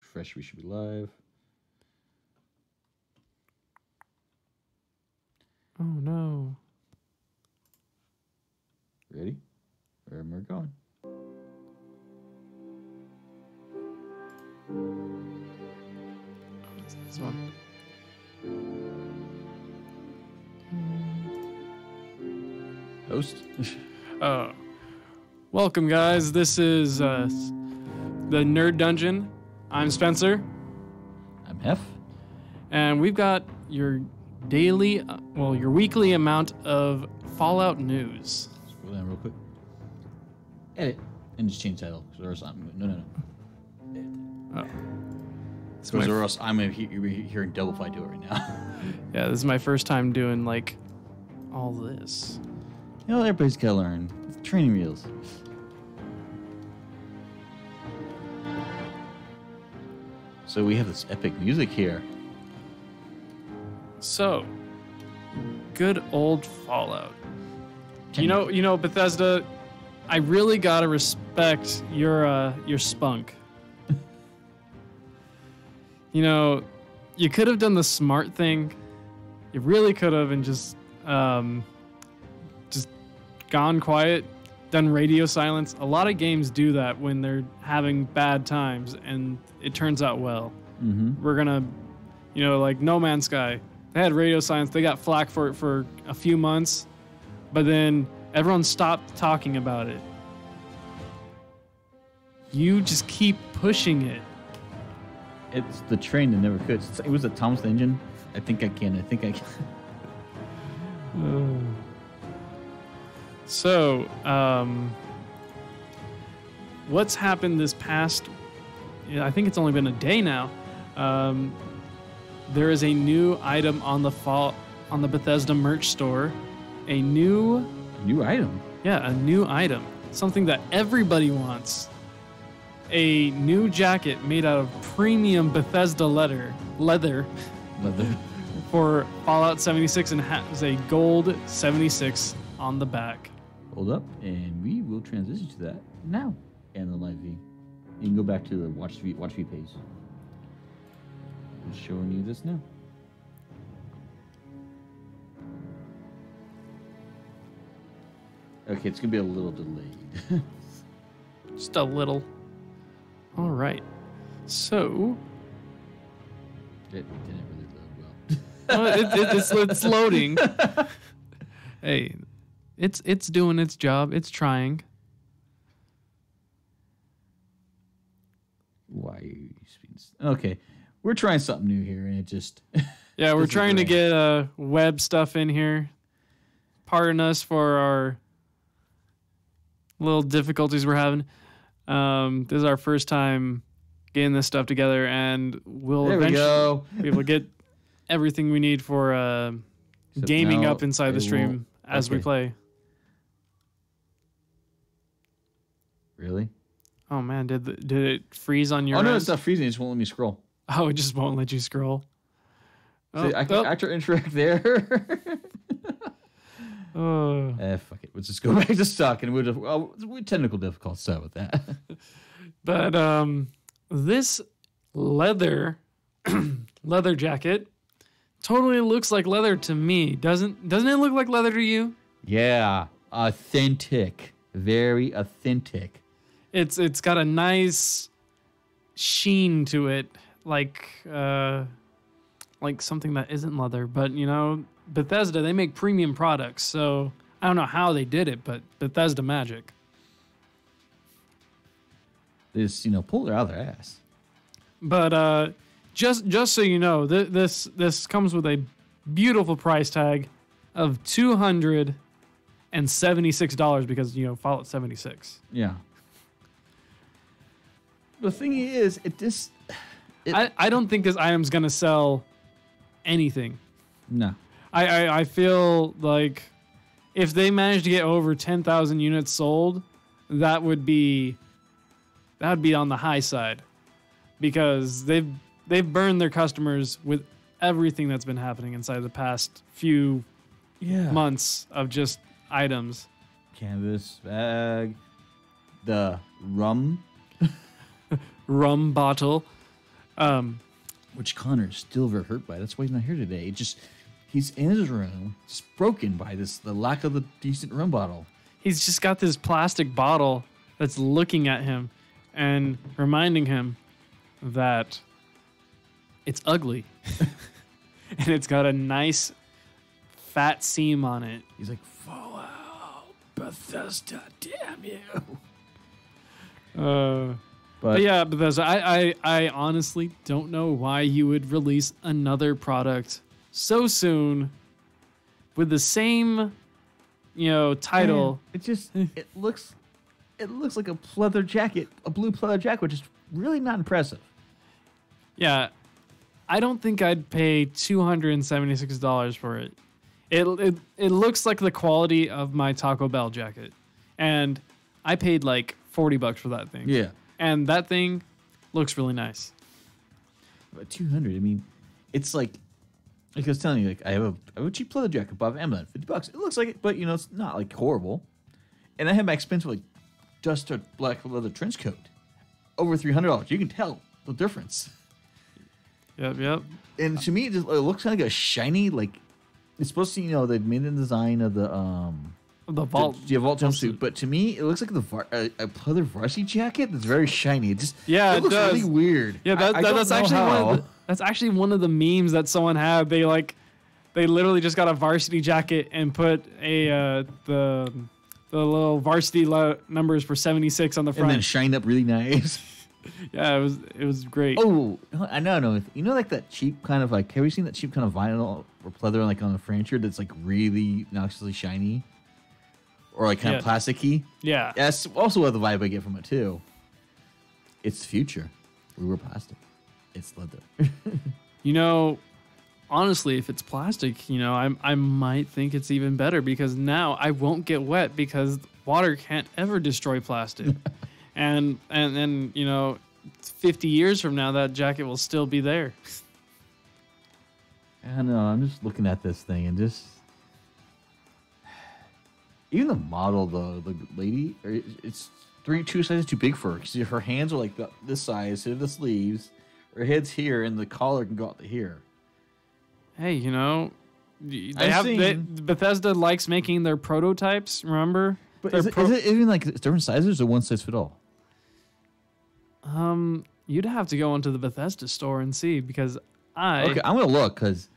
Refresh. We should be live. Oh no. Ready? Where am I going? This one. Host? Welcome, guys. This is the Nerd Dungeon. I'm Spencer, I'm Hef. and we've got your daily, your weekly amount of Fallout news. Scroll down real quick. Edit. And just change title. Or else no. Oh. Or else I'm hearing double if I do it right now. Yeah, this is my first time doing like all this. You know, everybody's gotta learn. It's training wheels. So we have this epic music here. So, good old Fallout. You know, Bethesda, I really gotta respect your spunk. You know, you could have done the smart thing. You really could have, and just gone quiet, done radio silence. A lot of games do that when they're having bad times, and it turns out well. Mm-hmm. We're gonna, like No Man's Sky. They had radio silence. They got flack for it for a few months, but then everyone stopped talking about it. You just keep pushing it. It's the train that never quits. It was a Thomas engine. I think I can. So, what's happened this past? I think it's only been a day now. There is a new item on the Bethesda merch store. A new item. Yeah, a new item. Something that everybody wants. A new jacket made out of premium Bethesda leather for Fallout 76 and has a gold 76 on the back. Hold up, and we will transition to that now. And the live view. You can go back to the watch view page. I'm showing you this now. Okay, it's gonna be a little delayed. Just a little. All right. So. It didn't really load well. It's loading. Hey, it's doing its job. It's trying. Why are you speaking? Okay, we're trying something new here, and it just. Yeah, we're trying to get web stuff in here. Pardon us for our little difficulties we're having. This is our first time getting this stuff together, and we'll eventually be able to get everything we need for gaming up inside the stream as we play. Really? Oh man, did it freeze on your end? No, it's not freezing. It just won't let me scroll. Oh, it just won't let you scroll. See, I can actually interact there. Fuck it. Let's just go back to stock, and we're technical difficult stuff with that. But this leather jacket totally looks like leather to me. Doesn't it look like leather to you? Yeah, authentic, very authentic. It's got a nice sheen to it, like something that isn't leather. But Bethesda, they make premium products, so I don't know how they did it, but Bethesda magic. They just pull it out of their ass. But just so you know, this comes with a beautiful price tag of $276 because Fallout 76. Yeah. The thing is, I don't think this item's gonna sell anything. No. I feel like if they manage to get over 10,000 units sold, that would be on the high side, because they've burned their customers with everything that's been happening inside the past few months of just items. Canvas bag, the rum Rum bottle. Which Connor is still very hurt by. That's why he's not here today. He's in his room, just broken by the lack of the decent rum bottle. He's just got this plastic bottle that's looking at him and reminding him that it's ugly. And it's got a nice fat seam on it. He's like, Fallout, Bethesda, damn you. But yeah, Bethesda, I honestly don't know why you would release another product so soon with the same, title. Man, it looks like a pleather jacket, a blue pleather jacket, which is really not impressive. Yeah, I don't think I'd pay $276 for it. It looks like the quality of my Taco Bell jacket, and I paid like $40 for that thing. Yeah, and that thing looks really nice. But 200, I mean, it's like I was telling you, like I have a cheap pleather jacket above Amazon, $50. It looks like it, but it's not like horrible. And I have my expensive like duster black leather trench coat, over $300. You can tell the difference. Yep. And to me, it looks kind of like a shiny, like it's supposed to, they've made the design of the vault, vault jumpsuit. But to me, it looks like a pleather varsity jacket that's very shiny. It looks does. Really weird. Yeah, that's actually one of the memes that someone had. They literally just got a varsity jacket and put the little varsity numbers for 76 on the front, and then shined up really nice. Yeah, it was great. Oh, I know. Like that cheap kind of like. Have you seen that cheap kind of vinyl or pleather like on the furniture that's like really obnoxiously shiny, or like kind of plasticky? Yeah, that's also what the vibe I get from it too. It's the future. We were plastic. It's leather. Honestly, if it's plastic, I might think it's even better because now I won't get wet because water can't ever destroy plastic. And then 50 years from now, that jacket will still be there. I know. I'm just looking at this thing and just even the model, the lady, it's two sizes too big for her. See, her hands are like this size, so the sleeves, her head's here, and the collar can go out to here. Hey, Bethesda likes making their prototypes. Remember? But is it even like different sizes or one size fit all? You'd have to go into the Bethesda store and see because okay, I'm gonna look because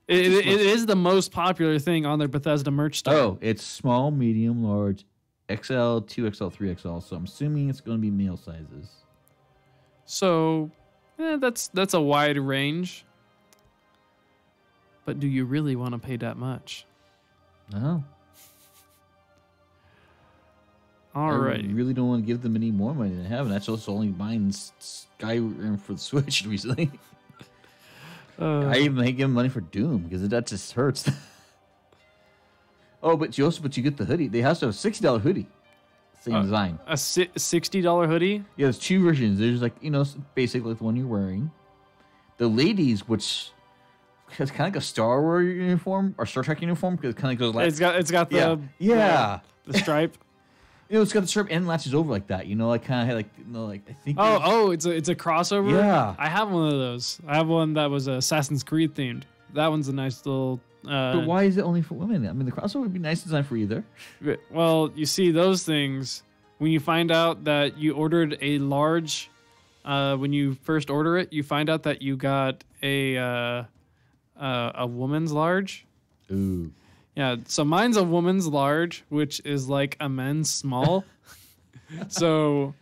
it is the most popular thing on their Bethesda merch store. Oh, it's small, medium, large, XL, 2XL, 3XL. So I'm assuming it's going to be male sizes. So, that's a wide range. But do you really want to pay that much? No. All right. I really don't want to give them any more money than they have, and that's also only buying Skyrim for the Switch recently. I even give them money for Doom because that just hurts. Oh, but you get the hoodie. They also have a $60 hoodie, same design. A $60 hoodie? Yeah, there's two versions. There's like basically like the one you're wearing. The ladies, which has kind of like a Star Wars uniform or Star Trek uniform because it kind of goes like it's got the the stripe. It's got the stripe and latches over like that. Like kind of like I think. It's a crossover. Yeah, I have one of those. I have one that was Assassin's Creed themed. That one's a nice little. But why is it only for women? I mean, the crossover would be nice design for either. Well, you see those things when you find out that you ordered a large. When you first order it, you find out that you got a woman's large. Ooh. Yeah, so mine's a woman's large, which is like a men's small. So,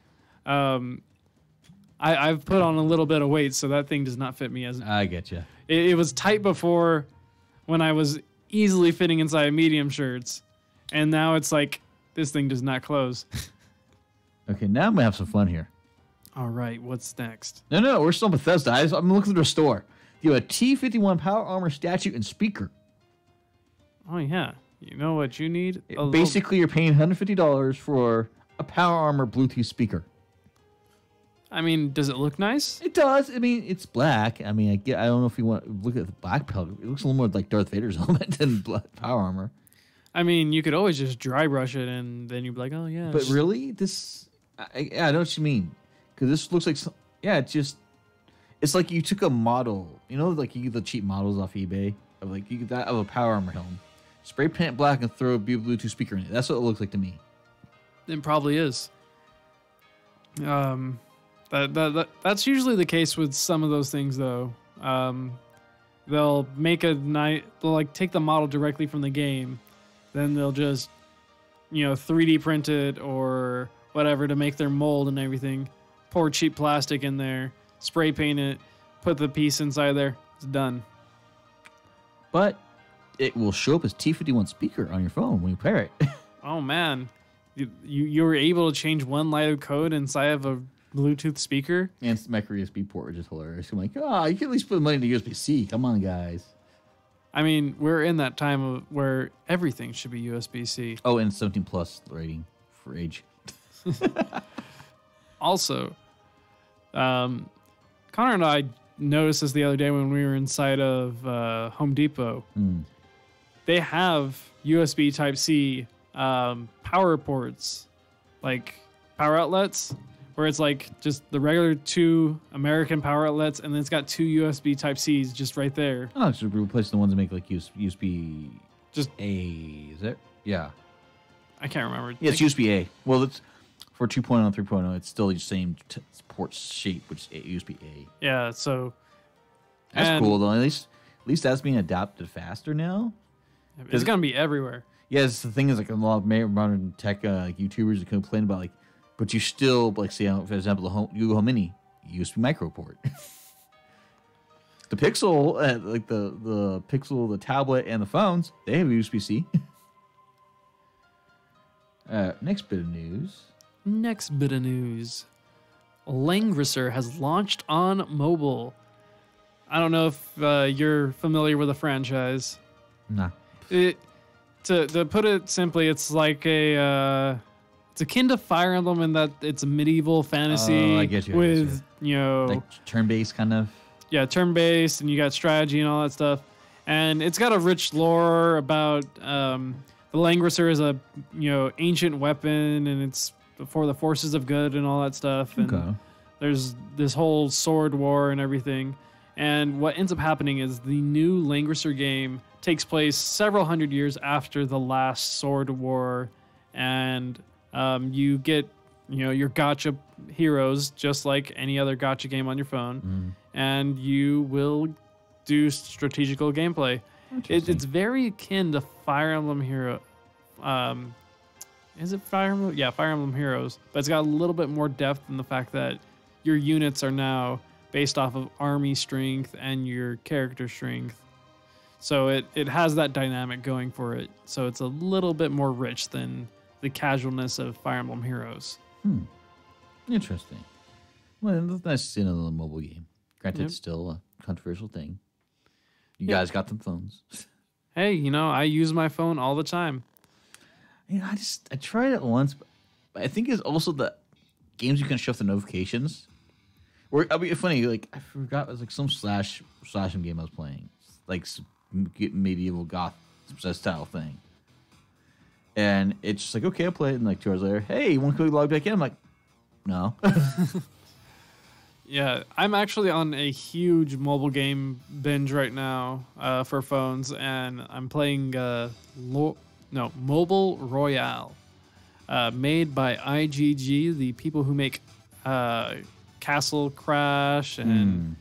I've put on a little bit of weight, so that thing does not fit me as. I get you. It was tight before, when I was easily fitting inside medium shirts, and now it's like this thing does not close. Okay, now I'm gonna have some fun here. All right, what's next? No, we're still Bethesda. I'm looking through the store. You have a T-51 Power Armor statue and speaker. Oh, yeah. You know what you need? Basically, you're paying $150 for a Power Armor Bluetooth speaker. I mean, does it look nice? It does. I mean, it's black. I mean, I don't know if you want to look at the black pellet. It looks a little more like Darth Vader's helmet than Power Armor. I mean, you could always just dry brush it, and then you'd be like, oh, yeah. But really? I know what you mean. Because this looks like... It's like you took a model, like you get the cheap models off eBay of like you get that of a power armor helm, spray paint it black and throw a Bluetooth speaker in it. That's what it looks like to me. It probably is. That's usually the case with some of those things, though. They'll make they'll like take the model directly from the game, then they'll just 3D print it or whatever to make their mold and everything. Pour cheap plastic in there, spray paint it, put the piece inside there. It's done. But it will show up as T51 speaker on your phone when you pair it. Oh man, you were able to change one line of code inside of a Bluetooth speaker and micro USB port, which is hilarious. I'm like, you can at least put money into USB-C. Come on, guys. I mean, we're in that time where everything should be USB-C. Oh, and 17 plus rating for age. Also, Connor and I noticed this the other day when we were inside of Home Depot. They have USB Type-C power ports, like power outlets, where it's like just the regular 2 American power outlets, and then it's got 2 USB Type-Cs just right there. Oh, it's just replacing the ones that make like USB just A, is it? Yeah. I can't remember. Yeah, it's USB A. Well, it's for 2.0 and 3.0, it's still the same port shape, which is USB A. Yeah, so that's cool though. At least that's being adapted faster now. It's gonna be everywhere. Yes, the thing is, like a lot of modern tech YouTubers that complain about like, but you still like say, for example, the Google Home Mini USB micro port. The Pixel, like the Pixel, the tablet, and the phones, they have USB-C. Next bit of news. Langrisser has launched on mobile. I don't know if you're familiar with the franchise. Nah. To put it simply, it's like it's akin to Fire Emblem in that it's a medieval fantasy I get you, with like turn-based kind of. Yeah, turn-based, and you got strategy and all that stuff. And it's got a rich lore about the Langrisser is a ancient weapon, and it's for the forces of good and all that stuff. And there's this whole sword war and everything. And what ends up happening is the new Langrisser game takes place several hundred years after the last sword war, and you get your gacha heroes just like any other gacha game on your phone, and you will do strategical gameplay. It's very akin to Fire Emblem Hero. Is it Fire Emblem? Yeah, Fire Emblem Heroes, but it's got a little bit more depth in the fact that your units are now based off of army strength and your character strength. So it has that dynamic going for it. So it's a little bit more rich than the casualness of Fire Emblem Heroes. Interesting. Well, that's nice to see another mobile game. Granted, it's still a controversial thing. You guys got them phones. Hey, I use my phone all the time. I tried it once, but I think it's also the games you can shut off the notifications. Or funny, like I forgot it was like some slashing game I was playing, like medieval goth style thing. And it's just like, okay, I'll play it, and like 2 hours later, hey, you want to log back in? I'm like, no. Yeah, I'm actually on a huge mobile game binge right now for phones, and I'm playing Mobile Royale, made by IGG, the people who make Castle Crash and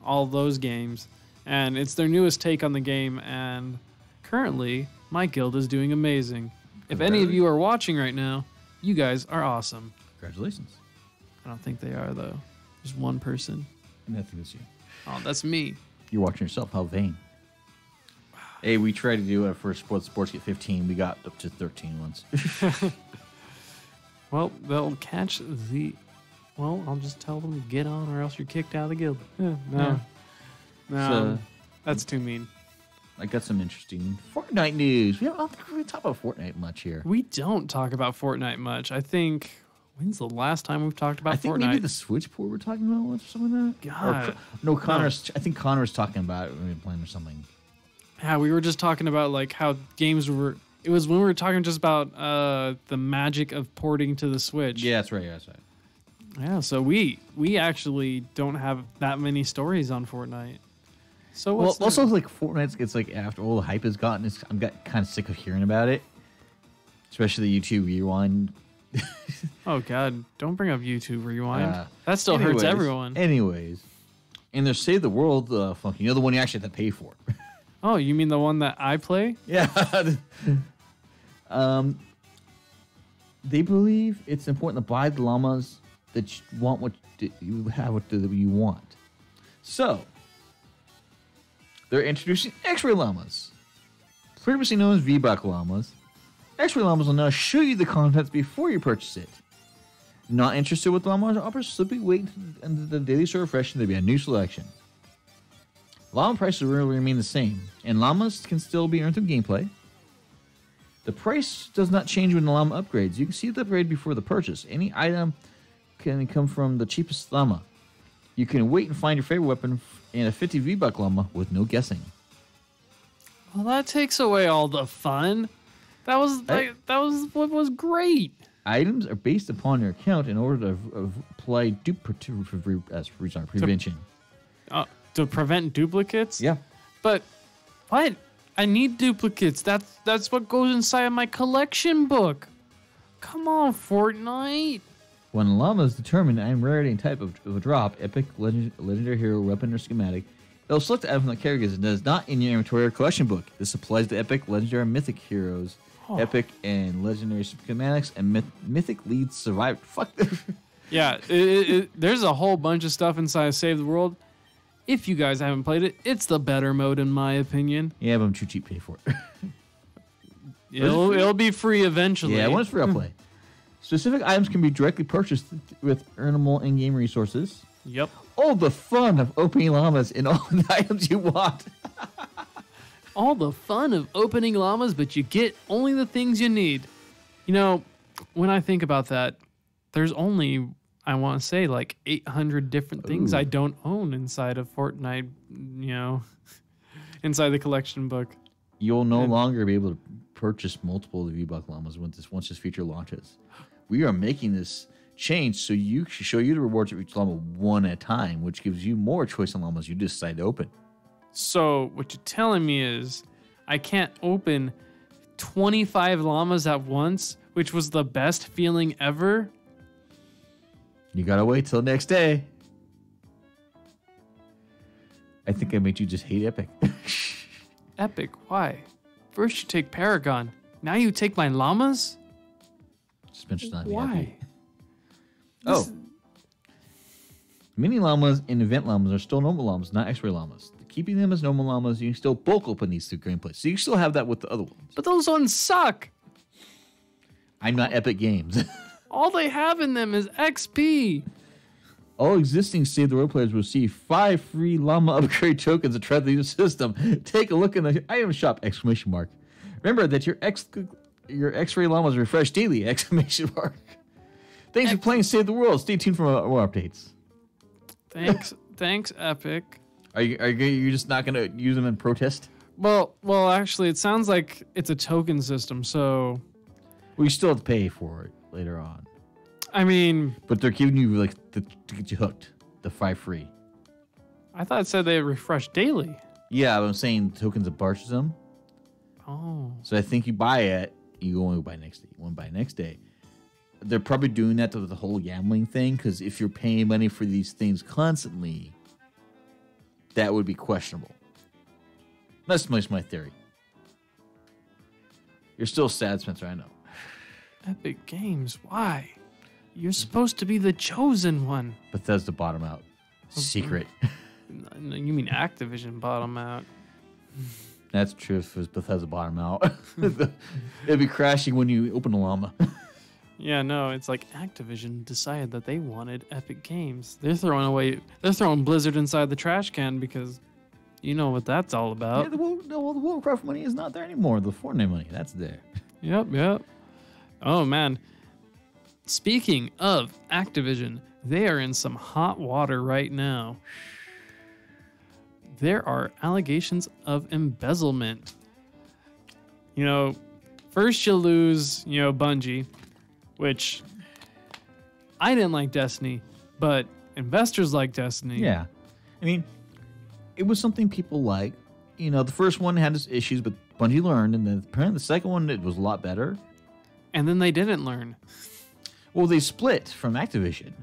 all those games. And it's their newest take on the game, and currently my guild is doing amazing. If any of you are watching right now, you guys are awesome. Congratulations. I don't think they are, though. There's one person. I think it's you. Oh, that's me. You're watching yourself. How vain. Hey, we tried to do it for Sports Get 15. We got up to 13 once. Well, they'll catch the... Well, I'll just tell them to get on or else you're kicked out of the guild. No, that's too mean. I got some interesting Fortnite news. I don't think we talk about Fortnite much here. We don't talk about Fortnite much. I think... When's the last time we've talked about Fortnite? I think maybe the Switch port we're talking about or something like that. God. No, Connor's... I think Connor's talking about it when we were playing or something. Yeah, we were just talking about like how games were... It was when we were talking just about the magic of porting to the Switch. Yeah, that's right. Yeah, that's right. Yeah, so we actually don't have that many stories on Fortnite. So Well, what's also like Fortnite gets like after all the hype has gotten, I'm got kind of sick of hearing about it, especially the YouTube Rewind. Oh God, don't bring up YouTube Rewind. That still hurts everyone. Anyways, and there's Save the World funky. You know the one you actually have to pay for. Oh, you mean the one that I play? Yeah. They believe it's important to buy the llamas that you want what you have what you want. So they're introducing X-ray llamas, previously known as V-Buck llamas. X-ray llamas will now show you the contents before you purchase it. Not interested with llamas offers, simply wait until the daily store refresh and there'll be a new selection. Llama prices will remain the same, and llamas can still be earned through gameplay. The price does not change when the llama upgrades. You can see the upgrade before the purchase. Any item can come from the cheapest llama. You can wait and find your favorite weapon and a 50 V-Buck llama with no guessing. Well, that takes away all the fun. That was what was great. Items are based upon your account in order to apply prevention. To prevent duplicates? Yeah. But what? I need duplicates. That's what goes inside of my collection book. Come on, Fortnite. When a llama is determined item rarity and type of a drop, epic, legendary hero, weapon, or schematic, it'll select the item from the category that is not in your inventory or collection book. This applies to epic, legendary, and mythic heroes, epic and legendary schematics, and mythic lead survivor. Fuck. Yeah, there's a whole bunch of stuff inside of Save the World. If you guys haven't played it, it's the better mode in my opinion. Yeah, but I'm too cheap to pay for it. It'll be free eventually. Yeah, once free, I'll play. Specific items can be directly purchased with earnable in-game resources. Yep. All the fun of opening llamas and all the items you want. All the fun of opening llamas, but you get only the things you need. You know, when I think about that, there's only, I want to say, like 800 different things I don't own inside of Fortnite, you know, inside the collection book. You'll no longer be able to purchase multiple V-Buck llamas once this feature launches. We are making this change so you show you the rewards of each llama one at a time, which gives you more choice on llamas you decide to open. So what you're telling me is I can't open 25 llamas at once, which was the best feeling ever? You gotta wait till the next day. I think I made you just hate Epic. Epic? Why? First you take Paragon. Now you take my llamas? Suspension's not Why? happy. Oh. Mini llamas and event llamas are still normal llamas, not X-ray llamas. Keeping them as normal llamas, you can still bulk open these through gameplay. So you still have that with the other ones. But those ones suck. I'm not Epic Games. All they have in them is XP. All existing Save the World players will receive 5 free llama upgrade tokens to try the system. Take a look in the item shop! ! Remember that your X-ray llamas refresh daily! ! Thanks for playing Save the World. Stay tuned for more updates. Thanks, Epic. Are you just not gonna use them in protest? Well, actually, it sounds like it's a token system, so we still have to pay for it later on. I mean, but they're giving you like to get you hooked. The 5 free. I thought it said they refresh daily. Yeah, but I'm saying tokens of purchase them. Oh. So I think you buy it, you only buy next day. You want to buy next day. They're probably doing that to the whole gambling thing, because if you're paying money for these things constantly, that would be questionable. That's my theory. You're still sad, Spencer, I know. Epic Games, why? You're supposed to be the chosen one. Bethesda bottom out. Secret. You mean Activision bottom out? That's true if it was Bethesda bottom out. It'd be crashing when you open a llama. Yeah, no, it's like Activision decided that they wanted Epic Games. They're throwing Blizzard inside the trash can because you know what that's all about. Yeah, the Warcraft money is not there anymore. The Fortnite money, that's there. Yep. Oh, man. Speaking of Activision, they are in some hot water right now. There are allegations of embezzlement. You know, first you lose, Bungie, which I didn't like Destiny, but investors like Destiny. Yeah. I mean, it was something people liked. You know, the first one had its issues, but Bungie learned, and then apparently the second one, it was a lot better. And then they didn't learn. Well, they split from Activision.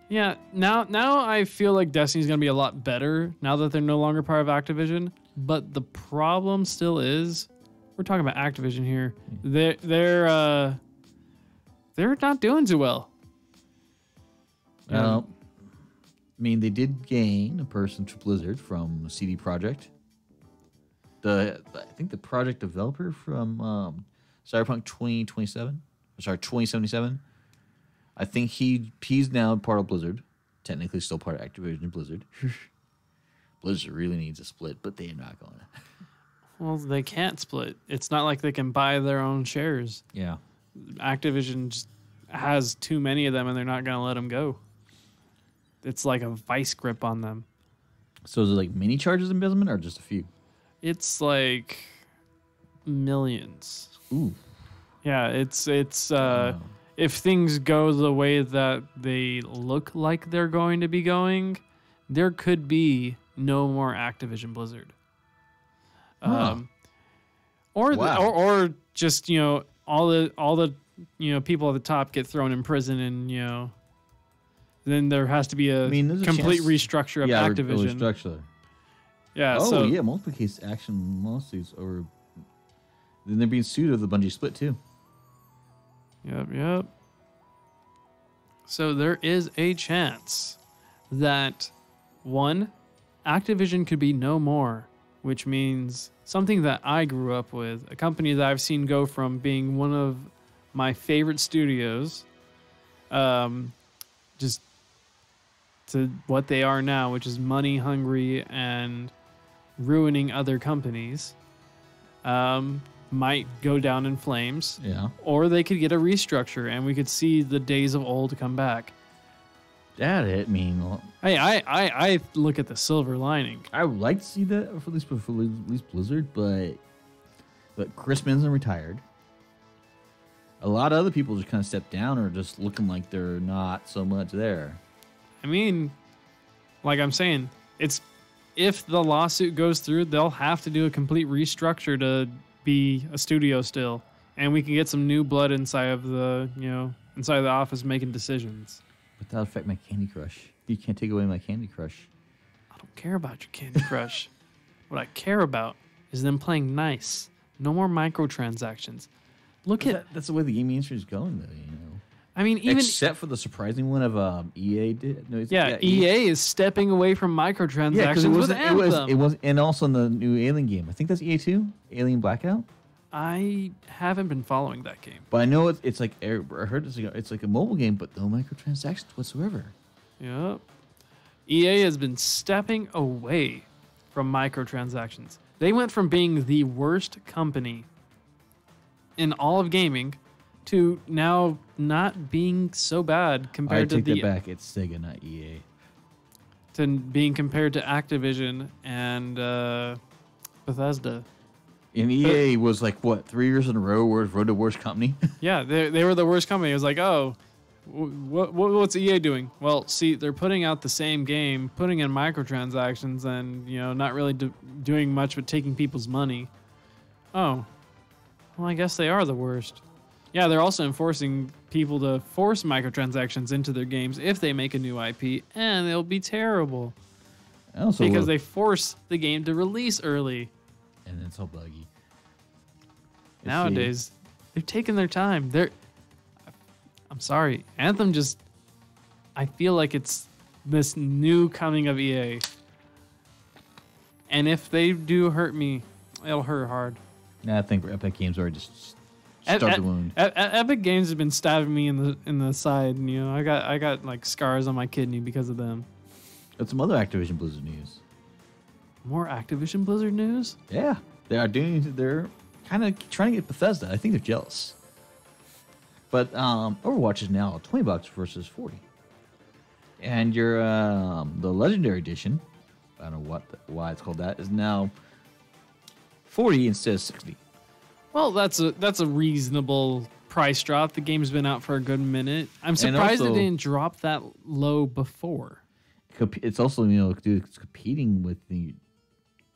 Yeah, now I feel like Destiny's going to be a lot better now that they're no longer part of Activision. But the problem still is, we're talking about Activision here. They're not doing too well. Well, I mean, they did gain a person to Blizzard from CD Projekt. I think the project developer from Cyberpunk 2077. I think he's now part of Blizzard. Technically still part of Activision Blizzard. Blizzard really needs a split, but they're not going to. Well, they can't split. It's not like they can buy their own shares. Yeah. Activision just has too many of them, and they're not going to let them go. It's like a vice grip on them. So is it like many charges embezzlement or just a few? It's like millions. Ooh. Yeah, it's if things go the way that they look like they're going to be going, there could be no more Activision Blizzard. Huh. Or just, you know, all the you know, people at the top get thrown in prison, and, you know, then there has to be a complete restructure of Activision. Restructure. Yeah. Oh, so, yeah, multiple case action lawsuits over. Then they're being sued over the Bungie split too. Yep. So there is a chance that, one, Activision could be no more, which means something that I grew up with, a company that I've seen go from being one of my favorite studios, just to what they are now, which is money hungry and ruining other companies, might go down in flames. Yeah. Or they could get a restructure, and we could see the days of old come back. I mean, Hey, I look at the silver lining. I would like to see that for at least Blizzard, but Chris Minson retired. A lot of other people just kind of stepped down or just looking like they're not so much there. I mean, like I'm saying, if the lawsuit goes through, they'll have to do a complete restructure to be a studio still, and we can get some new blood inside of the office making decisions. But that'll affect my Candy Crush. You can't take away my Candy Crush. I don't care about your Candy Crush. What I care about is them playing nice. No more microtransactions. That's the way the gaming industry is going, though. You know. I mean, even except for the surprising one of EA did. No, EA is stepping away from microtransactions. Yeah, because it was, and also in the new Alien game. I think that's EA too. Alien Blackout. I haven't been following that game, but I know it's like I heard it's like a mobile game, but no microtransactions whatsoever. Yep. EA has been stepping away from microtransactions. They went from being the worst company in all of gaming to now not being so bad compared to I take that back. It's Sega, not EA. To being compared to Activision and Bethesda. And EA was like, what, 3 years in a row where the worst company? Yeah, they were the worst company. It was like, oh, what's EA doing? Well, see, they're putting out the same game, putting in microtransactions, and, you know, not really doing much but taking people's money. Oh, well, I guess they are the worst. Yeah, they're also enforcing people to force microtransactions into their games if they make a new IP, and they'll be terrible. Because they force the game to release early. And it's all buggy. Nowadays, they've taken their time. I'm sorry. Anthem just... I feel like it's this new coming of EA. And if they do hurt me, it'll hurt hard. Nah, I think Epic Games already just started the wound. Epic Games have been stabbing me in the side. And, you know, I got like scars on my kidney because of them. That's some other Activision Blizzard news. More Activision Blizzard news? Yeah, they're kind of trying to get Bethesda. I think they're jealous. But Overwatch is now $20 versus $40, and your the Legendary Edition, I don't know why it's called that, is now $40 instead of $60. Well, that's a reasonable price drop. The game's been out for a good minute. I'm surprised it didn't drop that low before. It's also, dude, it's competing with the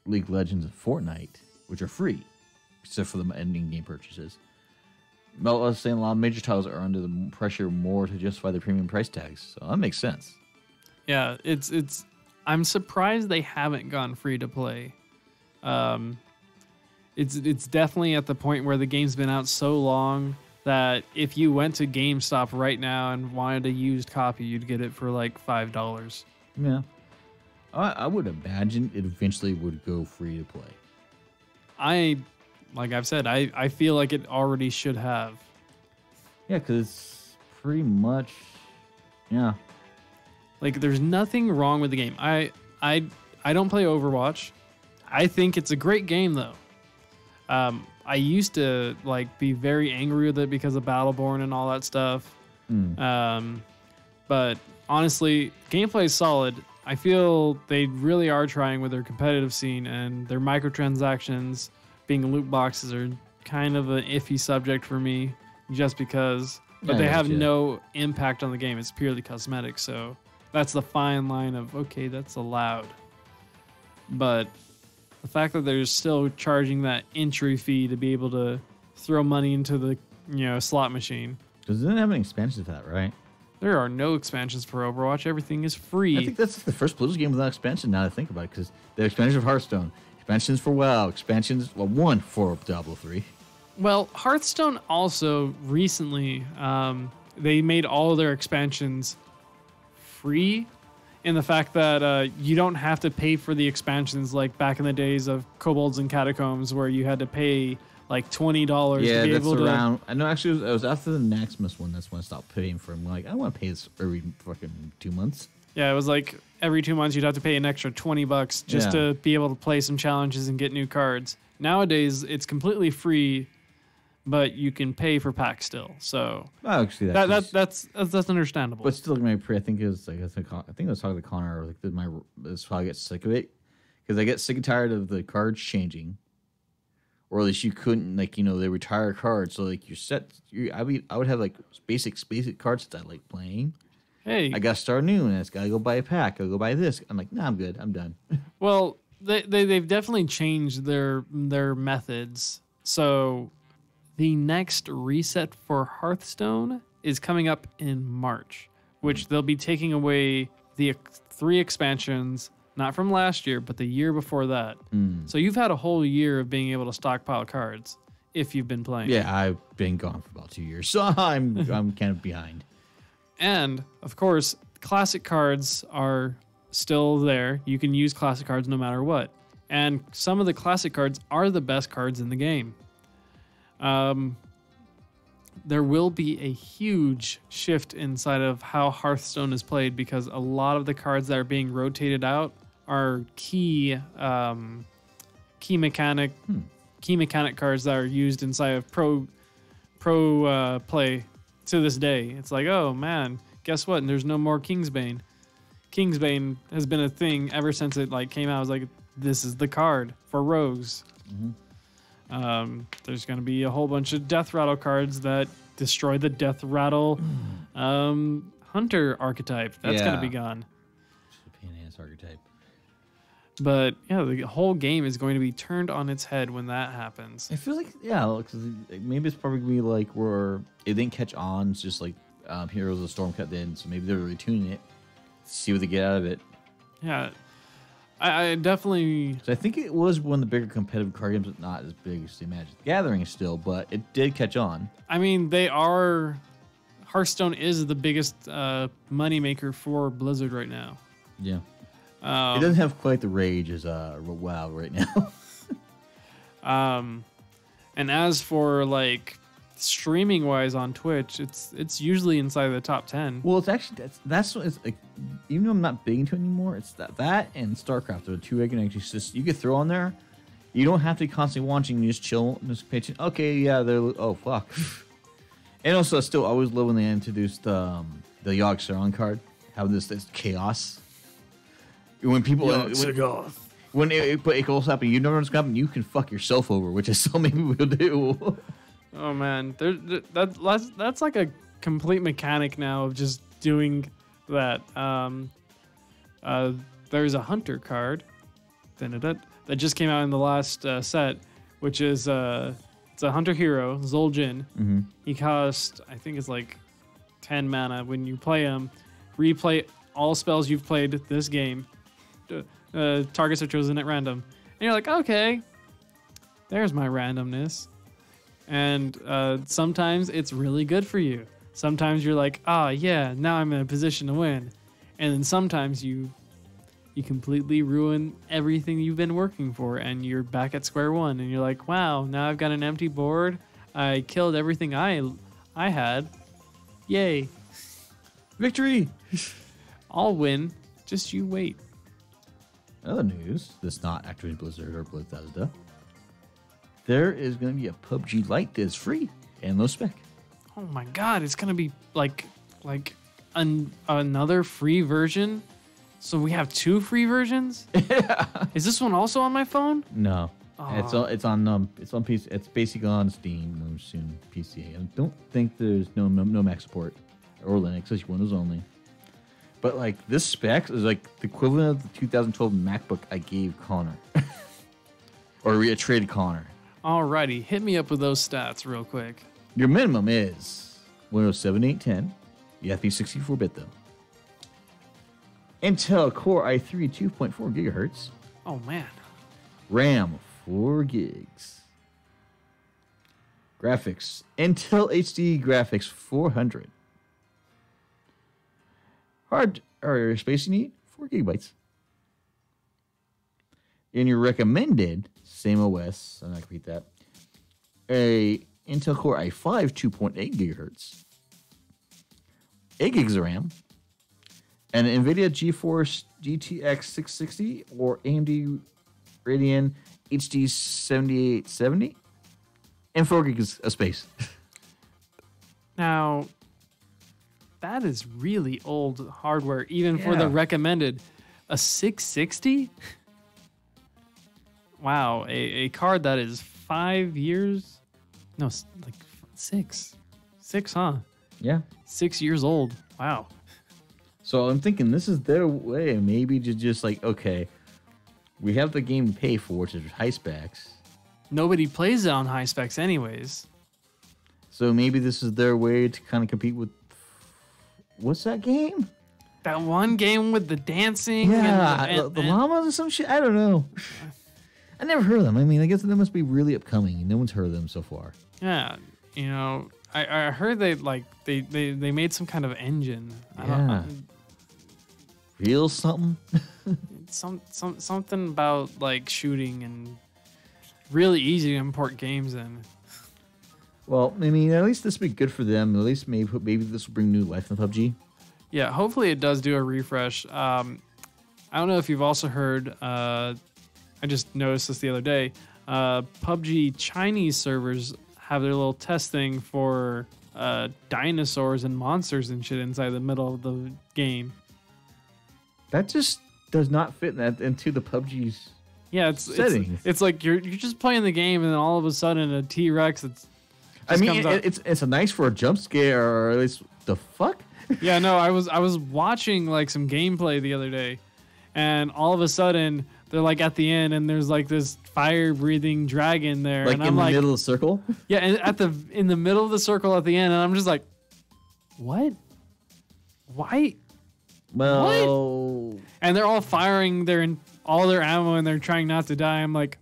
League of Legends and Fortnite, which are free, except for the in-game purchases. But I was saying a lot of major titles are under the pressure more to justify the premium price tags, so that makes sense. Yeah, it's. I'm surprised they haven't gone free to play. It's definitely at the point where the game's been out so long that if you went to GameStop right now and wanted a used copy, you'd get it for like $5. Yeah, I would imagine it eventually would go free to play. Like I've said, I feel like it already should have. Yeah, because it's pretty much, yeah. Like, there's nothing wrong with the game. I don't play Overwatch. I think it's a great game, though. I used to, like, be very angry with it because of Battleborn and all that stuff. But honestly, gameplay is solid. I feel they really are trying with their competitive scene, and their microtransactions being loot boxes are kind of an iffy subject for me just because. But they have no impact on the game. It's purely cosmetic, so that's the fine line of, okay, that's allowed. But the fact that they're still charging that entry fee to be able to throw money into the slot machine. Because it doesn't have any expansions for that, right? There are no expansions for Overwatch. Everything is free. I think that's the first Blizzard game without expansion, now that I think about it, because the expansions of Hearthstone, expansions for WoW, one for Diablo 3. Well, Hearthstone also recently, they made all their expansions free, in the fact that you don't have to pay for the expansions like back in the days of Kobolds and Catacombs, where you had to pay like $20 to be able to. Around. I know, actually, it was after the Maximus one. That's when I stopped paying for them. Like, I don't want to pay this every fucking 2 months. Yeah, it was like every 2 months you'd have to pay an extra $20 just to be able to play some challenges and get new cards. Nowadays, it's completely free, but you can pay for packs still. So actually, that's understandable. But still, I think it was like I think I was talking to Connor. Like, this probably get sick of it because I get sick and tired of the cards changing, or at least you couldn't they retire cards. So like I would have like basic cards that I like playing. Hey, I got to start new, and I just gotta go buy a pack. I'll go buy this. I'm like, nah, I'm good. I'm done. Well, they've definitely changed their methods. So the next reset for Hearthstone is coming up in March, which they'll be taking away the 3 expansions, not from last year, but the year before that. So you've had a whole year of being able to stockpile cards if you've been playing. Yeah, I've been gone for about 2 years, so I'm kind of behind. And, of course, classic cards are still there. You can use classic cards no matter what. And some of the classic cards are the best cards in the game. There will be a huge shift inside of how Hearthstone is played, because a lot of the cards that are being rotated out are key mechanic cards that are used inside of pro play to this day. It's like, oh man, guess what? And there's no more Kingsbane. Kingsbane has been a thing ever since it came out. I was like, this is the card for rogues. There's going to be a whole bunch of Death Rattle cards that destroy the Death Rattle Hunter archetype. That's going to be gone. Pain in the ass archetype. But yeah, the whole game is going to be turned on its head when that happens. I feel like, because maybe it's probably going to be like where it didn't catch on. It's just like Heroes of the Storm cut in, so maybe they're retuning it, see what they get out of it. Yeah, I definitely. So I think it was one of the bigger competitive card games, but not as big as the Magic the Gathering still, but it did catch on. I mean, Hearthstone is the biggest moneymaker for Blizzard right now. Yeah. It doesn't have quite the rage as WoW right now. And as for streaming wise on Twitch, it's usually inside of the top 10. Well, it's actually that's what it's like. Even though I'm not big into it anymore, it's that and StarCraft are the two I can actually you could throw on there. You don't have to be constantly watching. You just chill, just pay attention. Okay, yeah, oh fuck. And also, I still always love when they introduced the Yogg Saron card. How this chaos. When people when it goes up and you know what's going to happen, you can fuck yourself over, which is so many people do. Oh man, that's like a complete mechanic now of just doing that. There's a hunter card that just came out in the last set, which is it's a hunter hero, Zul'jin. Mm-hmm. He costs, I think it's like 10 mana. When you play him, replay all spells you've played this game. Targets are chosen at random, and you're like, okay, there's my randomness. And sometimes it's really good for you. Sometimes you're like, yeah, now I'm in a position to win. And then sometimes you completely ruin everything you've been working for, and you're back at square one. And you're like, wow, now I've got an empty board. I killed everything I had. Yay. Victory! I'll win. Just you wait. Other news that's not Activision Blizzard or Bethesda. There is going to be a PUBG Lite that's free and low spec. Oh my god, it's gonna be like another free version. So we have 2 free versions. Yeah. Is this one also on my phone? No, Oh. it's on PC. It's basically on Steam or soon PC. I don't think there's no Mac support or Linux. It's Windows only. But like this spec is like the equivalent of the 2012 MacBook I gave Connor, or I traded Connor. Alrighty, hit me up with those stats real quick. Your minimum is Windows 7, 8, 10. You have to be 64-bit though. Intel Core i3 2.4 gigahertz. Oh man. RAM 4 gigs. Graphics Intel HD graphics 400. Hard or space you need 4 gigabytes. In your recommended same OS, I'm not gonna repeat that. A Intel Core i5 2.8 gigahertz. 8 gigs of RAM. An NVIDIA GeForce GTX 660 or AMD Radeon HD 7870. And 4 gigs of space. Now, that is really old hardware, even for the Yeah. recommended. A 660? Wow, a card that is 5 years? No, like 6. 6, huh? Yeah. 6 years old. Wow. So I'm thinking this is their way, maybe to just like, okay, we have the game to pay for, which is high specs. Nobody plays it on high specs anyways. So maybe this is their way to kind of compete with, what's that game? That one game with the dancing and the llamas or some shit. I don't know. I never heard of them. I mean, I guess they must be really upcoming. No one's heard of them so far. yeah, you know, I heard they made some kind of engine. I Yeah. don't Real something? something about like shooting and really easy to import games in. Well, I mean, at least this will be good for them. At least maybe this will bring new life to PUBG. Yeah, hopefully it does do a refresh. I don't know if you've also heard. I just noticed this the other day. PUBG Chinese servers have their little test thing for dinosaurs and monsters and shit inside the middle of the game. That just does not fit into the PUBG's settings. It's like you're just playing the game and then all of a sudden a T-Rex. I mean, it's a nice for a jump scare, or at least the fuck. Yeah, no, I was watching like some gameplay the other day, and all of a sudden they're like at the end, and there's like this fire-breathing dragon there, Like and in I'm the like, middle of the circle. yeah, and in the middle of the circle at the end, and I'm just like, what? Why? Well, And they're all firing all their ammo, and they're trying not to die. I'm like,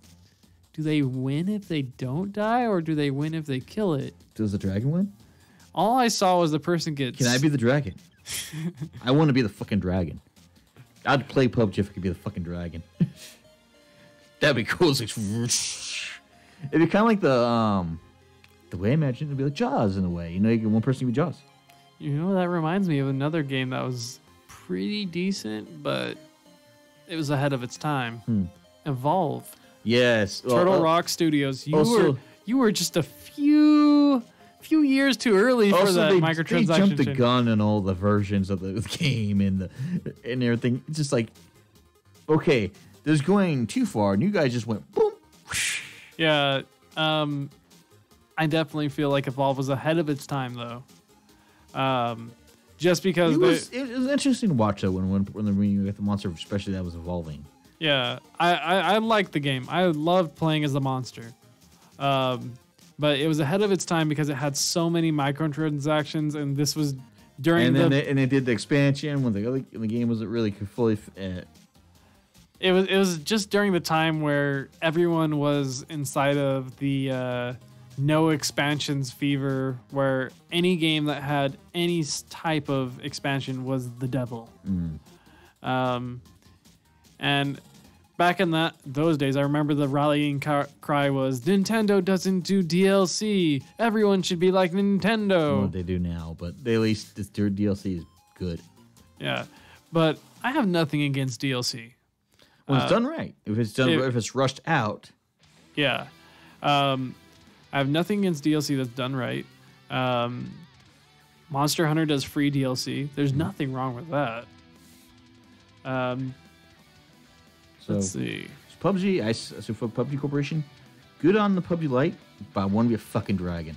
do they win if they don't die, or do they win if they kill it? does the dragon win? All I saw was the person gets. Can I be the dragon? I want to be the fucking dragon. I'd play PUBG if I could be the fucking dragon. That'd be cool. It's like, it'd be kind of like the way I imagine it'd be like Jaws in a way. You know, you get one person to be Jaws. You know, that reminds me of another game that was pretty decent, but it was ahead of its time. Evolve. Yes, Turtle Rock Studios. You were just a few years too early for that microtransaction. They jumped the shit. gun in all the versions of the game and everything. It's just like, okay, this is going too far, and you guys just went boom. Yeah. I I definitely feel like Evolve was ahead of its time, though. Just because it was interesting to watch though when you get the monster, especially that was evolving. Yeah, I liked the game. I loved playing as the monster. But it was ahead of its time because it had so many microtransactions, and this was during they did the expansion when the game wasn't really fully. It was just during the time where everyone was inside of the no expansions fever, where any game that had any type of expansion was the devil. And back in those days, I remember the rallying cry was, Nintendo doesn't do DLC. Everyone should be like Nintendo. Well, they do now, but at least their DLC is good. Yeah, but I have nothing against DLC. When it's done right. If it's rushed out. Yeah. I have nothing against DLC that's done right. Monster Hunter does free DLC. There's nothing wrong with that. Let's see. PUBG, so for PUBG Corporation, good on the PUBG Lite, but I want to be a fucking dragon.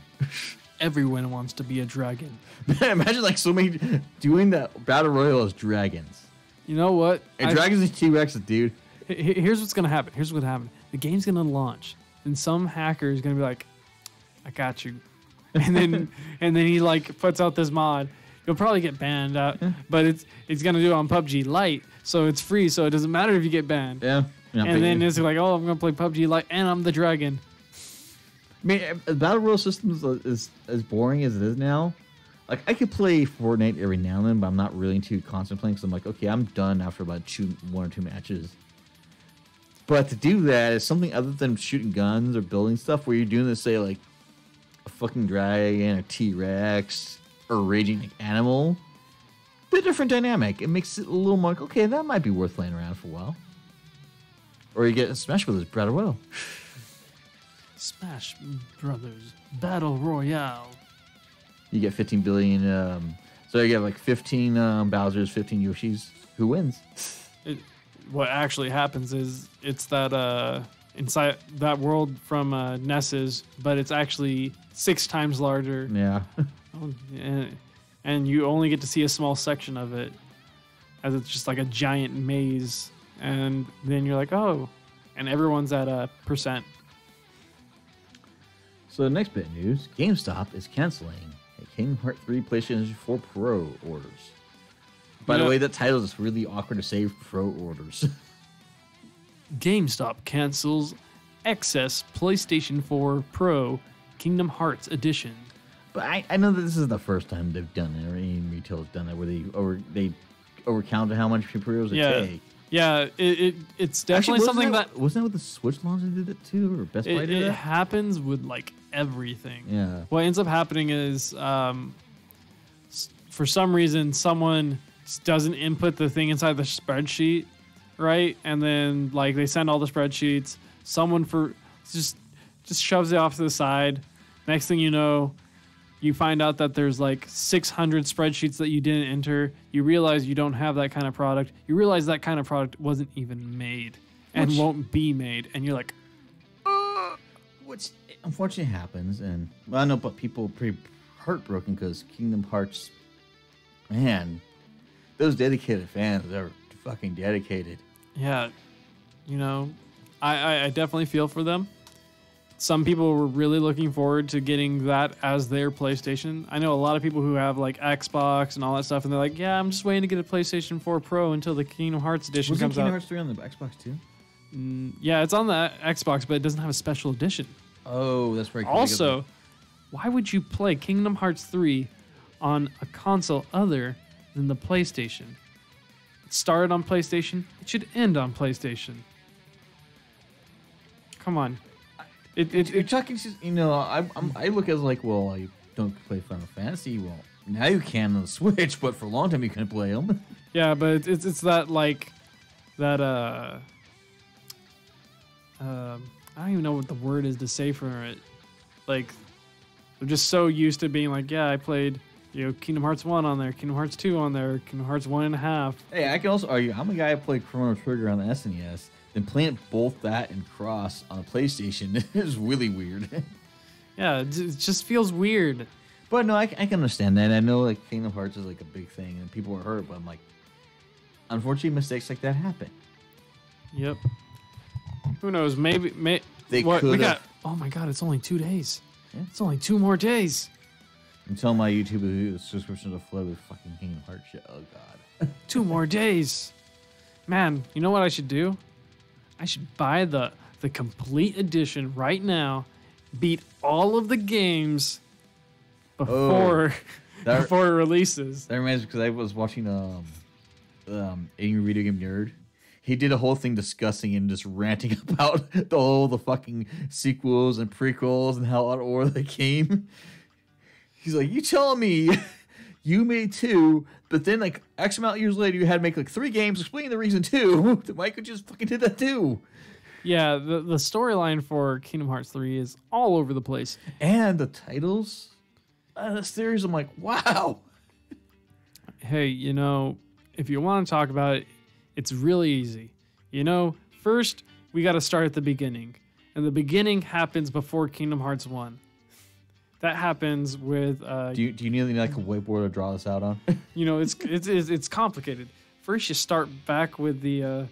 Everyone wants to be a dragon. Imagine like so many doing that battle royale as dragons. You know what? And dragons and T-Rexes, dude. Here's what's gonna happen. Here's what happened. The game's gonna launch, and some hacker is gonna be like, "I got you," and then he like puts out this mod. You'll probably get banned out, but it's gonna do it on PUBG Lite, so it's free. So it doesn't matter if you get banned. Yeah. And then it's like, oh, I'm gonna play PUBG Lite, and I'm the dragon. I mean, battle royale systems is as boring as it is now. Like I could play Fortnite every now and then, but I'm not really into constant playing. So I'm like, okay, I'm done after about 1 or 2 matches. But to do that is something other than shooting guns or building stuff, where you're doing this, say like a fucking dragon, a T-Rex, or a raging like, animal. Bit different dynamic. It makes it a little more like, okay, that might be worth playing around for a while. Or you get Smash Brothers Battle Royale. Smash Brothers Battle Royale. You get 15 billion. So you get like 15 Bowsers, 15 Yoshis. Who wins? What actually happens is it's that inside that world from NES's, but it's actually 6 times larger. Yeah. And you only get to see a small section of it, as it's just like a giant maze. And then you're like, oh, and everyone's at a %. So the next bit of news, GameStop is canceling a Kingdom Hearts 3 PlayStation 4 Pro orders. By the way, that title is really awkward to say, Pro orders. GameStop cancels excess PlayStation 4 Pro Kingdom Hearts Edition. But I know that this is the first time they've done it, or any retailer's done that, where they overcounted how much pre-orders they take. Yeah, it's definitely something that wasn't that with the Switch launch they did it too, or Best Buy did it that? happens with like everything. Yeah. What ends up happening is, for some reason, someone doesn't input the thing inside the spreadsheet, right? And then like they send all the spreadsheets. Someone just shoves it off to the side. Next thing you know, you find out that there's like 600 spreadsheets that you didn't enter. You realize you don't have that kind of product. You realize that kind of product wasn't even made and won't be made. And you're like, which unfortunately happens. And well, I know, but people are pretty heartbroken because Kingdom Hearts, man, those dedicated fans are fucking dedicated. yeah, you know, I definitely feel for them. Some people were really looking forward to getting that as their PlayStation. I know a lot of people who have like Xbox and all that stuff, and they're like, yeah, I'm just waiting to get a PlayStation 4 Pro until the Kingdom Hearts edition comes out. Kingdom Hearts 3 on the Xbox too? Yeah, it's on the Xbox, but it doesn't have a special edition. Oh, that's right. Also, why would you play Kingdom Hearts 3 on a console other than the PlayStation? It started on PlayStation. It should end on PlayStation. Come on. You're talking, you know, I look at it like, well, I don't play Final Fantasy. Well, now you can on the Switch, but for a long time you couldn't play them. Yeah, but it's that like that I don't even know what the word is to say for it. Like they're just so used to being like, yeah, I played, you know, Kingdom Hearts 1 on there, Kingdom Hearts 2 on there, Kingdom Hearts 1.5. Hey, I can also argue, I'm a guy who played Chrono Trigger on the SNES. Then playing both that and Cross on a PlayStation is really weird. Yeah, it just feels weird. But no, I can understand that. I know like Kingdom Hearts is like a big thing and people are hurt, but I'm like, unfortunately, mistakes like that happen. Yep. Who knows? Maybe They what we could got? have. Oh my God! It's only 2 days. Yeah. It's only 2 more days. Until my YouTube subscription to flood with fucking Kingdom Hearts shit. Oh god. 2 more days. Man, you know what I should do? I should buy the complete edition right now. Beat all of the games before that- before it releases. That reminds me because I was watching Angry Video Game Nerd. He did a whole thing discussing and just ranting about the fucking sequels and prequels and how out of order they came. He's like, you telling me you made 2, but then like X amount of years later you had to make like 3 games explaining the reason 2. Why could you just fucking did that too? Yeah, the storyline for Kingdom Hearts 3 is all over the place. And the titles, the series, I'm like, wow. Hey, you know, if you want to talk about it, it's really easy. You know, first we got to start at the beginning, and the beginning happens before Kingdom Hearts 1. That happens with. Do you need like a whiteboard to draw this out on? You know, it's complicated. First, you start back with the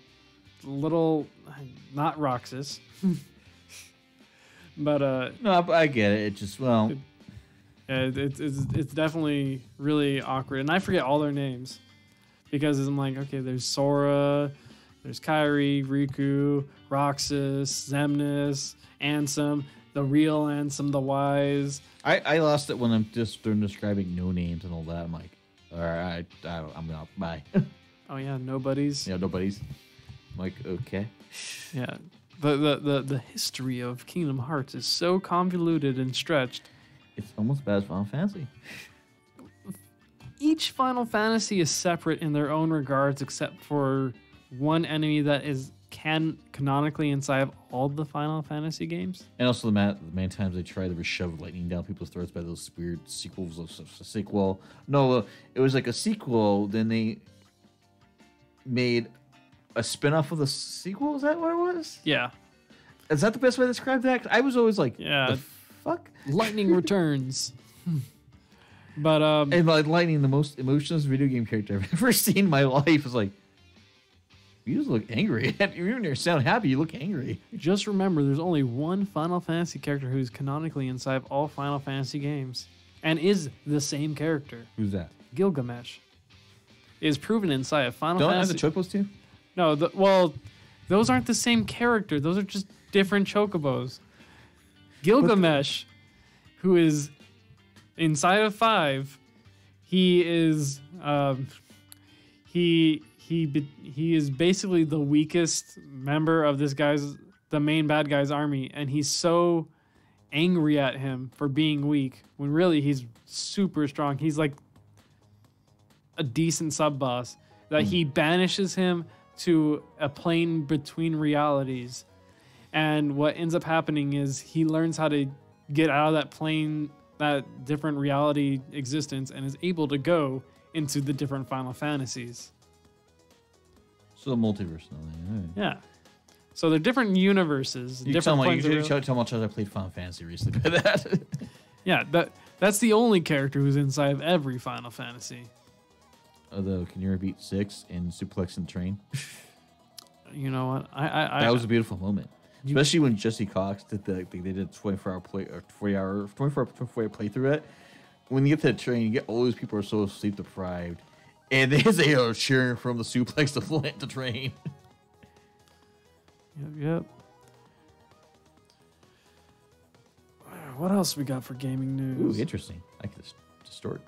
little, not Roxas, but No, I get it. It just yeah, it's definitely really awkward, and I forget all their names because I'm like, okay, there's Sora, there's Kairi, Riku, Roxas, Xemnas, Ansem, the real Ansem, the wise. I lost it when I'm just describing no names and all that. I'm like, all right, I'm out. Bye. Oh yeah, nobodies. Yeah, nobody's. I'm like, okay. Yeah, the history of Kingdom Hearts is so convoluted and stretched. It's almost bad as Final Fantasy. Each Final Fantasy is separate in their own regards, except for one enemy that is canonically inside of all the Final Fantasy games. And also the many times they try to shove lightning down people's throats by those weird sequels of a sequel. No, it was like a sequel. Then they made a spin-off of the sequel. Is that what it was? Yeah. Is that the best way to describe that? I was always like, Yeah. the fuck? Lightning Returns. But And like Lightning, the most emotionless video game character I've ever seen in my life, is like, you just look angry. Even when you sound happy, you look angry. just remember, there's only one Final Fantasy character who's canonically inside of all Final Fantasy games, and is the same character. Who's that? Gilgamesh is proven inside of Final Don't I have Fantasy. the Chocobos too? No, well, those aren't the same character. Those are just different chocobos. Gilgamesh, who is inside of 5, he is he is basically the weakest member of the main bad guy's army, and he's so angry at him for being weak when really he's super strong. He's like a decent sub boss that he banishes him to a plane between realities, and what ends up happening is he learns how to get out of that plane, that different reality existence, and is able to go into the different Final Fantasies. So multiverse now. Right. Yeah, so they're different universes, You different planes of tell how much I played Final Fantasy recently by that. yeah, that's the only character who's inside of every Final Fantasy. Although, can you repeat 6 in Suplex and Train? You know what? I That was a beautiful moment. Especially when Jesse Cox did they did a 24-hour playthrough it. When you get to the train, you get all these people are so sleep deprived, and they say, "Oh, cheering from the suplex to Flint to train." Yep. What else we got for gaming news? Ooh, interesting. I could just distort.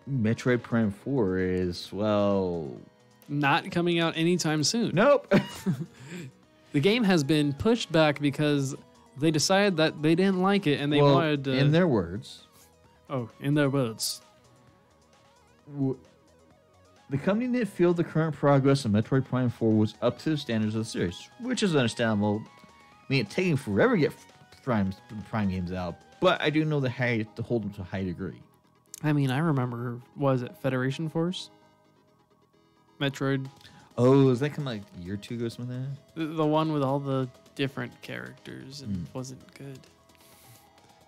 Metroid Prime 4 is, well, Not coming out anytime soon. nope. The game has been pushed back because they decided that they didn't like it and they Well, wanted to. in their words, in their words. the company didn't feel the current progress of Metroid Prime 4 was up to the standards of the series, which is understandable. I mean, it's taking forever to get Prime games out, but I do know to hold them to a high degree. I mean, I remember, was it Federation Force? Metroid, Oh, is that kind of like a year or two ago, something like that? the one with all the different characters and wasn't good.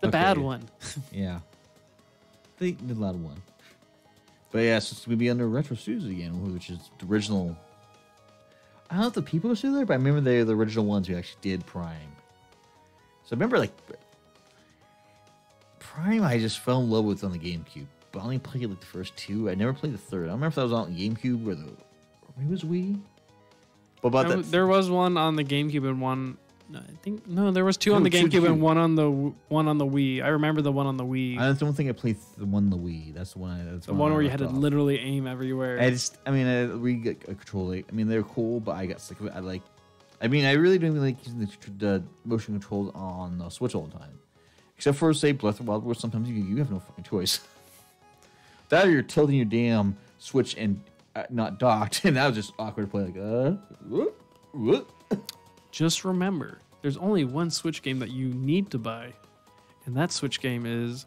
The Okay. bad one. Yeah. They did a lot of one. But yeah, so it's going to be under Retro Studios again, which is the original. I don't know if the people are still there, but I remember they're the original ones who actually did Prime. So I remember, like, Prime I just fell in love with on the GameCube. But I only played, like, the first two. I never played the third. I don't remember if that was on GameCube or maybe it was Wii. But about that. There was one on the GameCube and one. No, there was two on the Two. GameCube and one on the Wii. I remember the one on the Wii. I don't think I played the one on the Wii. That's the one. That's The one where you had to left off. literally aim everywhere. We got a controller. I mean, they're cool, but I got sick of it. I really don't even like using the motion controls on the Switch all the time. Except for, say, Breath of the Wild, where sometimes you have no fucking choice. That or you're tilting your damn Switch and not docked, and that was just awkward to play. Like, Just remember, there's only one Switch game that you need to buy, and that Switch game is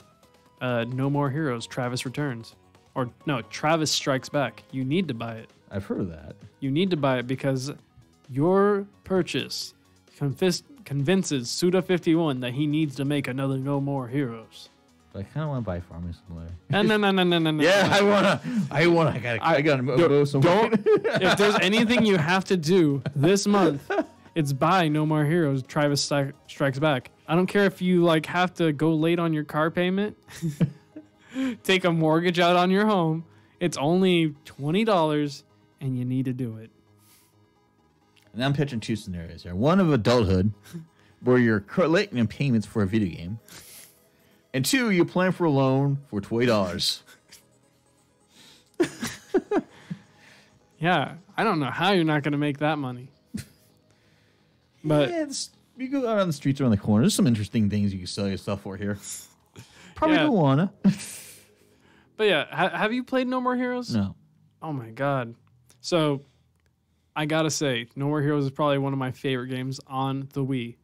No More Heroes, Travis Returns. Or, no, Travis Strikes Back. You need to buy it. I've heard of that. You need to buy it because your purchase convinces Suda51 that he needs to make another No More Heroes. But I kind of want to buy Farming Simulator. No. Yeah, I gotta move some. If there's anything you have to do this month, it's buy No More Heroes, Travis Strikes Back. I don't care if you have to go late on your car payment, take a mortgage out on your home. It's only $20 and you need to do it. And I'm pitching two scenarios here. One of adulthood, where you're late in payments for a video game. And two, you plan for a loan for $20. Yeah, I don't know how you're not going to make that money. But yeah, you go out on the streets around the corner. There's some interesting things you can sell yourself for here. Probably Yeah. don't wanna. But yeah, have you played No More Heroes? No. Oh my god. So, I gotta say, No More Heroes is probably one of my favorite games on the Wii.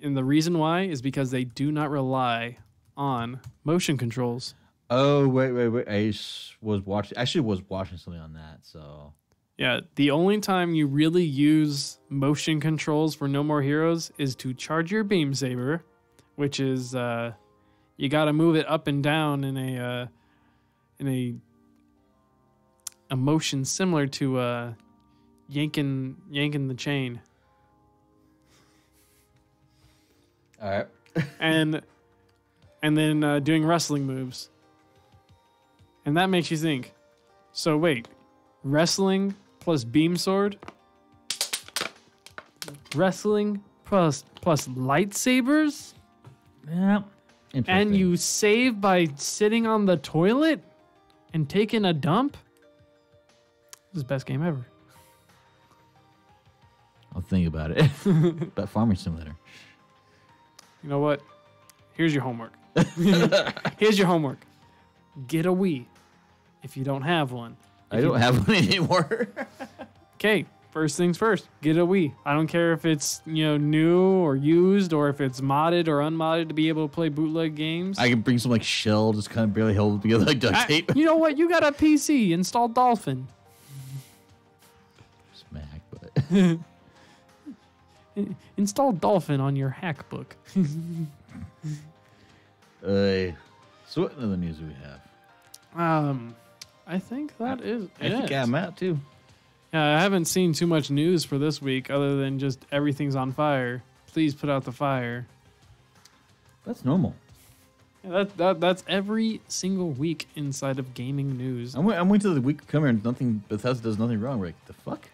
And the reason why is because they do not rely on motion controls. Oh, wait. I was watching something on that, so. Yeah, the only time you really use motion controls for No More Heroes is to charge your beam saber, which is you got to move it up and down in a motion similar to yanking the chain. All right. and then doing wrestling moves. And that makes you think, so wait, wrestling plus beam sword? Wrestling plus lightsabers? Yeah. And you save by sitting on the toilet and taking a dump? This is the best game ever. I'll think about it. About Farming Simulator. You know what? Here's your homework. Here's your homework. Get a Wii if you don't have one. I don't have one anymore. Okay, first things first. Get a Wii. I don't care if it's new or used or if it's modded or unmodded to be able to play bootleg games. I can bring some shell, just kind of barely hold it together like duct tape. You know what? You got a PC. Install Dolphin. Smack, but. Install Dolphin on your hack book. So what other news do we have? I think that is I think it. I'm out too. Yeah, I haven't seen too much news for this week other than just everything's on fire. Please put out the fire. That's normal. Yeah, that's every single week inside of gaming news. I'm waiting till the week come here and Bethesda does nothing wrong. Like, the fuck?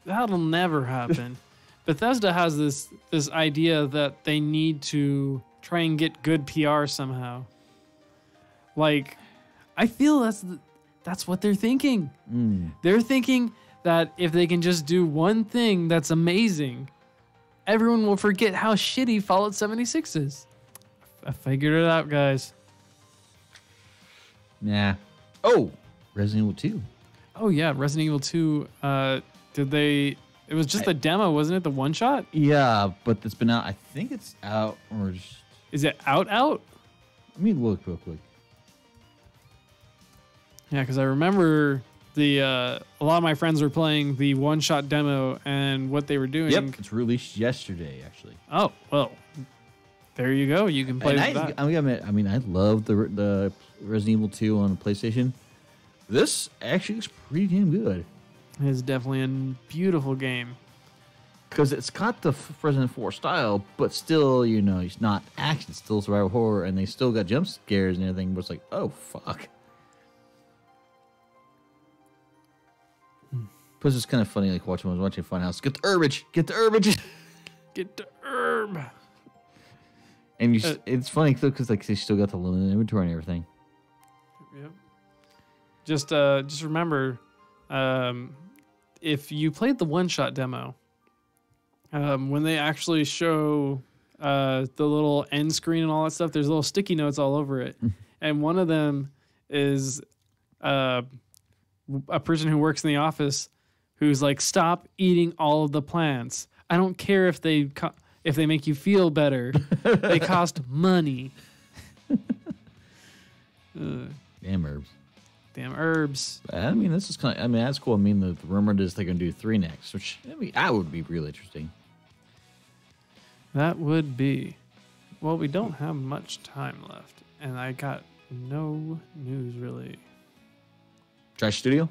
That'll never happen. Bethesda has this idea that they need to try and get good PR somehow. I feel that's what they're thinking. They're thinking that if they can just do one thing that's amazing, everyone will forget how shitty Fallout 76 is. I figured it out, guys. Nah. Oh, Resident Evil 2. Oh yeah, Resident Evil 2. It was just a demo, wasn't it? The one shot? Yeah, but it's been out. I think it's out or just. Is it out? Let me look real quick. Yeah, because I remember a lot of my friends were playing the one-shot demo, and what they were doing. Yep, it's released yesterday, actually. Oh well, there you go. You can play And that. I mean, I love the Resident Evil 2 on PlayStation. This actually looks pretty damn good. It's definitely a beautiful game. Because it's got the Resident 4 style, but still, you know, it's not action, it's still survival horror, and they still got jump scares and everything, but it's like, oh, fuck. Plus, it's kind of funny, like, when I was watching Funhouse. Get the herbage! Get the herbage! Get the herb! And it's funny, because, like, they still got the limited inventory and everything. Yep. Just remember, if you played the one-shot demo, when they actually show the little end screen and all that stuff, there's little sticky notes all over it. And one of them is a person who works in the office who's like, stop eating all of the plants. I don't care if they make you feel better. They cost money. Damn herbs. Damn herbs. I mean, this is kind of, I mean, that's cool. I mean, the rumor is they're going to do 3 next, which, I mean, that would be real interesting. That would be. Well, we don't have much time left, and I got no news really. Trash Studio?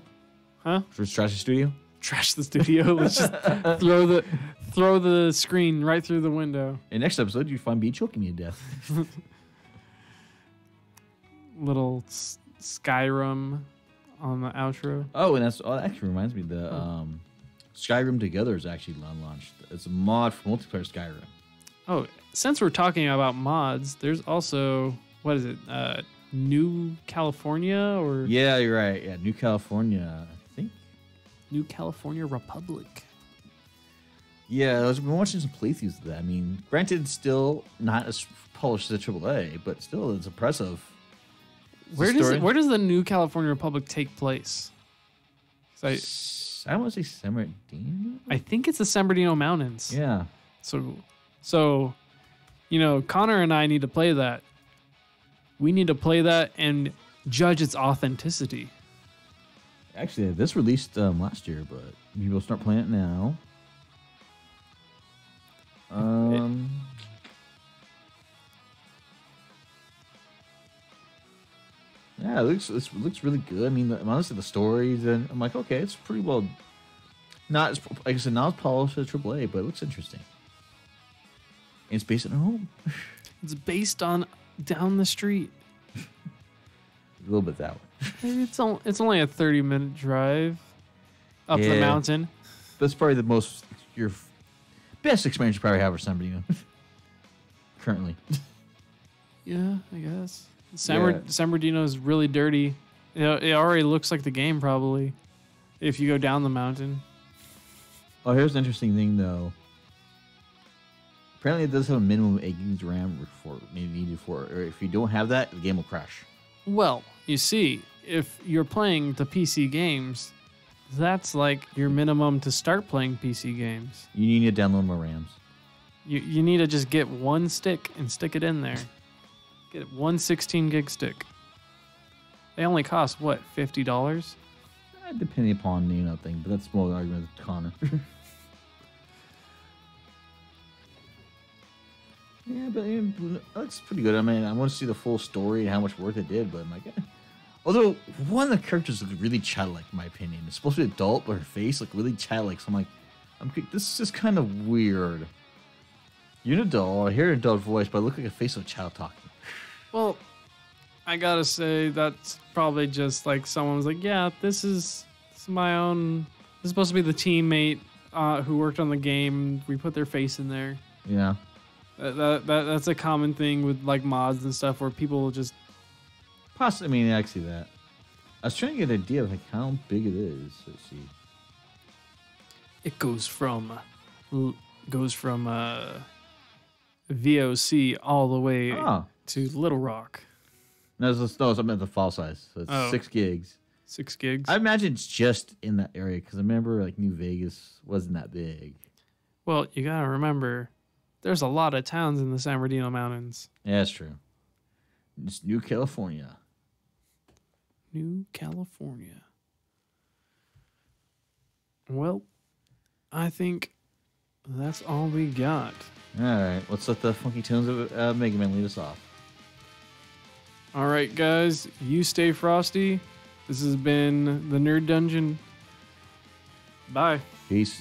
Huh? Trash Studio? Trash the studio. Let's just throw the screen right through the window. In next episode, you find me choking me to death. Little Skyrim on the outro. Oh, and that actually reminds me, the Skyrim Together is actually launched. It's a mod for multiplayer Skyrim. Oh, since we're talking about mods, there's also, what is it? New California or? Yeah, you're right. Yeah, New California, I think. New California Republic. Yeah, I've been watching some playthroughs of that. I mean, granted, it's still not as polished as a AAA, but still, it's impressive. Where does the New California Republic take place? I don't want to say San Bernardino. I think it's the San Bernardino Mountains. Yeah. So, you know, Connor and I need to play that. We need to play that and judge its authenticity. Actually, this released last year, but people start playing it now. Yeah, it looks really good. I mean, honestly, the stories, and I'm like, okay, it's pretty well. Not as, like I said, not as polished as AAA, but it looks interesting. And it's based at home. It's based on down the street. A little bit that way. It's only a 30-minute drive up the mountain. That's probably your best experience you probably have with San Bernardino. Currently. Yeah, I guess. San Bernardino is really dirty. You know, it already looks like the game probably if you go down the mountain. Oh, here's an interesting thing though. Apparently, it does have a minimum 8 gigs RAM or if you don't have that, the game will crash. Well, you see, if you're playing the PC games, that's like your minimum to start playing PC games. You need to download more RAMs. You need to just get one stick and stick it in there. Get one 16 gig stick. They only cost what, $50? Depending upon thing, but that's more the argument with Connor. Yeah, but it looks pretty good. I mean, I want to see the full story and how much work it did, but I'm like, although one of the characters looks really childlike, in my opinion. It's supposed to be adult, but her face looked really childlike. So I'm like, this is kind of weird. You're an adult. I hear an adult voice, but I look like a face of a child talking. Well, I gotta say that's probably just like someone was like, yeah, this is my own. This is supposed to be the teammate who worked on the game. We put their face in there. Yeah. That's a common thing with like mods and stuff where people will just. I mean, I see that. I was trying to get an idea of like how big it is. Let's see. It goes from VOC all the way to Little Rock. No, I'm at the file size. So it's 6 gigs. 6 gigs. I imagine it's just in that area because I remember like New Vegas wasn't that big. Well, you gotta remember, there's a lot of towns in the San Bernardino Mountains. Yeah, that's true. It's New California. New California. Well, I think that's all we got. All right, let's let the funky tones of Mega Man lead us off. All right, guys, you stay frosty. This has been the Nerd Dungeon. Bye. Peace.